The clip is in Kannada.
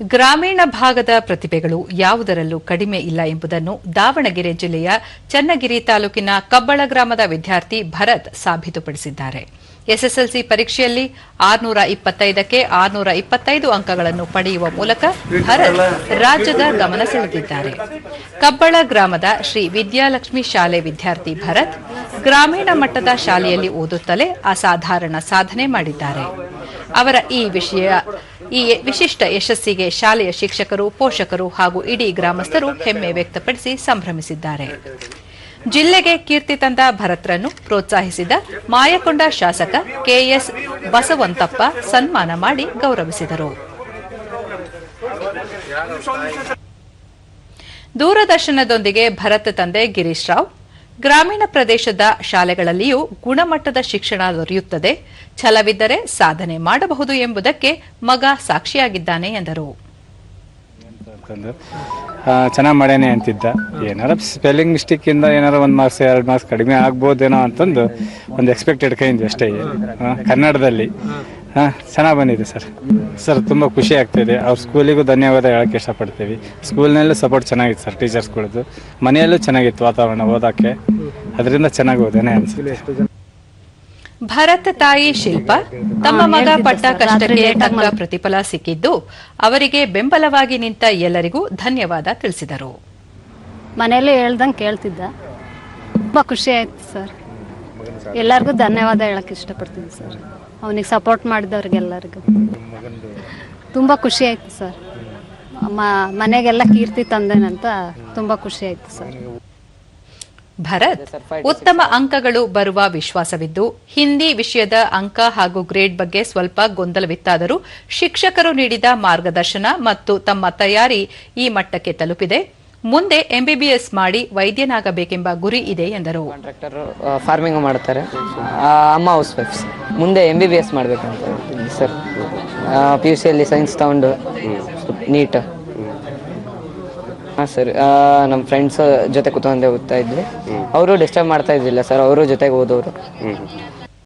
ಗ್ರಾಮೀಣ ಭಾಗದ ಪ್ರತಿಭೆಗಳು ಯಾವುದರಲ್ಲೂ ಕಡಿಮೆ ಇಲ್ಲ ಎಂಬುದನ್ನು ದಾವಣಗೆರೆ ಜಿಲ್ಲೆಯ ಚನ್ನಗಿರಿ ತಾಲೂಕಿನ ಕಬ್ಬಳ ಗ್ರಾಮದ ವಿದ್ಯಾರ್ಥಿ ಭರತ್ ಸಾಬೀತುಪಡಿಸಿದ್ದಾರೆ. ಎಸ್ಎಸ್ಎಲ್ಸಿ ಪರೀಕ್ಷೆಯಲ್ಲಿ 625ಕ್ಕೆ 625 ಅಂಕಗಳನ್ನು ಪಡೆಯುವ ಮೂಲಕ ಭರತ್ ರಾಜ್ಯದ ಗಮನ ಸೆಳೆದಿದ್ದಾರೆ. ಕಬ್ಬಳ ಗ್ರಾಮದ ಶ್ರೀ ವಿದ್ಯಾಲಕ್ಷ್ಮಿ ಶಾಲೆ ವಿದ್ಯಾರ್ಥಿ ಭರತ್ ಗ್ರಾಮೀಣ ಮಟ್ಟದ ಶಾಲೆಯಲ್ಲಿ ಓದುತ್ತಲೇ ಅಸಾಧಾರಣ ಸಾಧನೆ ಮಾಡಿದ್ದಾರೆ. ಅವರ ಈ ವಿಶಿಷ್ಟ ಯಶಸ್ಸಿಗೆ ಶಾಲೆಯ ಶಿಕ್ಷಕರು, ಪೋಷಕರು ಹಾಗೂ ಇಡೀ ಗ್ರಾಮಸ್ಥರು ಹೆಮ್ಮೆ ವ್ಯಕ್ತಪಡಿಸಿ ಸಂಭ್ರಮಿಸಿದ್ದಾರೆ. ಜಿಲ್ಲೆಗೆ ಕೀರ್ತಿ ತಂದ ಭರತ್ರನ್ನು ಪ್ರೋತ್ಸಾಹಿಸಿದ ಮಾಯಕೊಂಡ ಶಾಸಕ ಕೆಎಸ್ ಬಸವಂತಪ್ಪ ಸನ್ಮಾನ ಮಾಡಿ ಗೌರವಿಸಿದರು. ದೂರದರ್ಶನದೊಂದಿಗೆ ಭರತ್ ತಂದೆ ಗಿರೀಶ್ ರಾವ್, ಗ್ರಾಮೀಣ ಪ್ರದೇಶದ ಶಾಲೆಗಳಲ್ಲಿಯೂ ಗುಣಮಟ್ಟದ ಶಿಕ್ಷಣ ದೊರೆಯುತ್ತದೆ, ಛಲವಿದ್ದರೆ ಸಾಧನೆ ಮಾಡಬಹುದು ಎಂಬುದಕ್ಕೆ ಮಗ ಸಾಕ್ಷಿಯಾಗಿದ್ದಾನೆ ಎಂದರು. ಚೆನ್ನಾಗಿ ಮಾಡ್ಯಾನೆ ಅಂತಿದ್ದ. ಏನಾರ ಸ್ಪೆಲ್ಲಿಂಗ್ ಮಿಸ್ಟೇಕಿಂದ ಏನಾರ 1 ಮಾರ್ಕ್ಸ್ 2 ಮಾರ್ಕ್ಸ್ ಕಡಿಮೆ ಆಗ್ಬೋದೇನೋ ಅಂತಂದು ಒಂದು ಎಕ್ಸ್ಪೆಕ್ಟೆಡ್ ಕೈಂದು ಅಷ್ಟೇ. ಕನ್ನಡದಲ್ಲಿ ಚೆನ್ನಾಗಿ ಬಂದಿದೆ ಸರ್. ತುಂಬ ಖುಷಿ ಆಗ್ತಾಯಿದೆ. ಅವ್ರ ಸ್ಕೂಲಿಗೂ ಧನ್ಯವಾದ ಹೇಳೋಕ್ಕೆ ಇಷ್ಟಪಡ್ತೀವಿ. ಸ್ಕೂಲ್ನಲ್ಲೂ ಸಪೋರ್ಟ್ ಚೆನ್ನಾಗಿತ್ತು ಸರ್, ಟೀಚರ್ಸ್ಗಳದ್ದು. ಮನೆಯಲ್ಲೂ ಚೆನ್ನಾಗಿತ್ತು ವಾತಾವರಣ ಓದೋಕ್ಕೆ, ಅದರಿಂದ ಚೆನ್ನಾಗಿ ಓದೇನೆ ಅನಿಸುತ್ತೆ. ಭರತ್ ತಾಯಿ ಶಿಲ್ಪ ತಮ್ಮ ಮಗ ಪಟ್ಟ ಕಷ್ಟಕ್ಕೆ ತಕ್ಕ ಪ್ರತಿಫಲ ಸಿಕ್ಕಿದ್ದು ಅವರಿಗೆ ಬೆಂಬಲವಾಗಿ ನಿಂತ ಎಲ್ಲರಿಗೂ ಧನ್ಯವಾದ ತಿಳಿಸಿದರು. ಮನೆಯಲ್ಲಿ ಹೇಳ್ದಂಗೆ ಕೇಳ್ತಿದ್ದ, ತುಂಬ ಖುಷಿ ಆಯ್ತು ಸರ್. ಎಲ್ಲರಿಗೂ ಧನ್ಯವಾದ ಹೇಳಕ್ಕೆ ಇಷ್ಟಪಡ್ತೀನಿ ಸರ್. ಅವನಿಗೆ ಸಪೋರ್ಟ್ ಮಾಡಿದವ್ರಿಗೆಲ್ಲರಿಗೂ ತುಂಬ ಖುಷಿ ಆಯ್ತು ಸರ್. ಮನೆಗೆಲ್ಲ ಕೀರ್ತಿ ತಂದೇನಂತ ತುಂಬ ಖುಷಿ ಆಯ್ತು ಸರ್. ಭರತ್ ಉತ್ತಮ ಅಂಕಗಳು ಬರುವ ವಿಶ್ವಾಸವಿದ್ದು, ಹಿಂದಿ ವಿಷಯದ ಅಂಕ ಹಾಗೂ ಗ್ರೇಡ್ ಬಗ್ಗೆ ಸ್ವಲ್ಪ ಗೊಂದಲವಿತ್ತಾದರೂ ಶಿಕ್ಷಕರು ನೀಡಿದ ಮಾರ್ಗದರ್ಶನ ಮತ್ತು ತಮ್ಮ ತಯಾರಿ ಈ ಮಟ್ಟಕ್ಕೆ ತಲುಪಿದೆ. ಮುಂದೆ ಎಂಬಿಬಿಎಸ್ ಮಾಡಿ ವೈದ್ಯನಾಗಬೇಕೆಂಬ ಗುರಿ ಇದೆ ಎಂದರು. ಕಾಂಟ್ರಾಕ್ಟರ್ ಫಾರ್ಮಿಂಗ್ ಮಾಡ್ತಾರೆ, ಅಮ್ಮ ಹೌಸ್ ವೈಫ್ಸ್. ಮುಂದೆ ಎಂಬಿಬಿಎಸ್ ಮಾಡಬೇಕಂತ ಸರ್. PUCಯಲ್ಲಿ ಸೈನ್ಸ್ ತಗೊಂಡು ನೀಟ್. ಹಾಂ ಸರ್, ನಮ್ಮ ಫ್ರೆಂಡ್ಸ್ ಜೊತೆ ಕೂತ್ಕೊಂಡೆ ಓದ್ತಾ ಇದ್ವಿ. ಅವರು ಡಿಸ್ಟರ್ಬ್ ಮಾಡ್ತಾ ಇದ್ದಿಲ್ಲ ಸರ್, ಅವರು ಜೊತೆಗೆ ಓದೋರು.